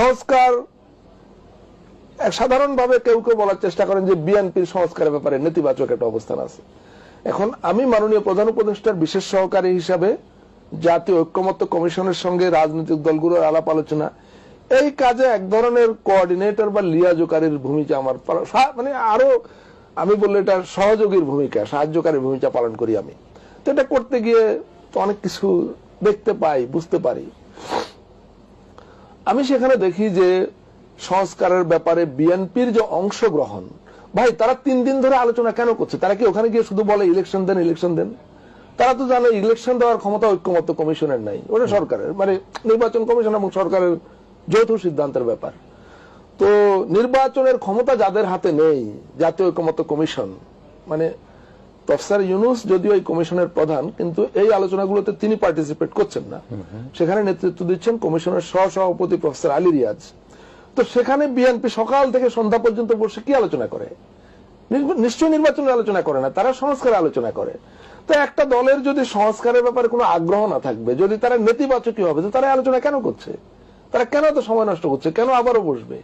সংস্কার সাধারণভাবে কেউ কেউ বলার চেষ্টা করেন যে বিএনপির সংস্কারের ব্যাপারে নেতিবাচক একটা অবস্থান আছে। এখন আমি মাননীয় প্রধান উপদেষ্টার বিশেষ সহকারী হিসাবে জাতীয় ঐক্যমত্য কমিশনের সঙ্গে রাজনৈতিক দলগুলোর আলাপ আলোচনা, এই কাজে এক ধরনের কোঅর্ডিনেটর বা লিয়াজোকারীর ভূমিকা আমার মানে আরো আমি বললে এটা সহযোগীর ভূমিকা, সাহায্যকারীর ভূমিকা পালন করি আমি। তো এটা করতে গিয়ে তো অনেক কিছু দেখতে পাই, বুঝতে পারি। আমি সেখানে দেখি যে সংস্কারের ব্যাপারে বিএনপির যে অংশগ্রহণ, ভাই তারা 3 দিন ধরে আলোচনা কেন করছে? তারা কি ওখানে গিয়ে শুধু বলে ইলেকশন দেন ইলেকশন দেন? তারা তো জানে ইলেকশন দেওয়ার ক্ষমতা ঐক্যমত্য কমিশনের নাই, ওটা সরকারের, মানে নির্বাচন কমিশন এবং সরকারের যৌথ সিদ্ধান্তের ব্যাপার। তো নির্বাচনের ক্ষমতা যাদের হাতে নেই, জাতীয় ঐক্যমত্য কমিশন, মানে প্রফেসর ইউনূস যদিও এই কমিশনের প্রধান, কিন্তু এই আলোচনাগুলোতে তিনি পার্টিসিপেট করছেন না। সেখানে নেতৃত্ব দিচ্ছেন কমিশনের সহসভাপতি প্রফেসর আলী রিয়াজ। তো সেখানে বিএনপি সকাল থেকে সন্ধ্যা পর্যন্ত বসে কি আলোচনা করে? নিশ্চয়ই নির্বাচনের আলোচনা করে না, তারা সংস্কারের আলোচনা করে। তো একটা দলের যদি সংস্কারের ব্যাপারে কোনো আগ্রহ না থাকবে, যদি তারা নেতিবাচকই হবে, তো তারা আলোচনা কেন করছে? তারা কেন তো সময় নষ্ট করছে? কেন আবারও বসবে?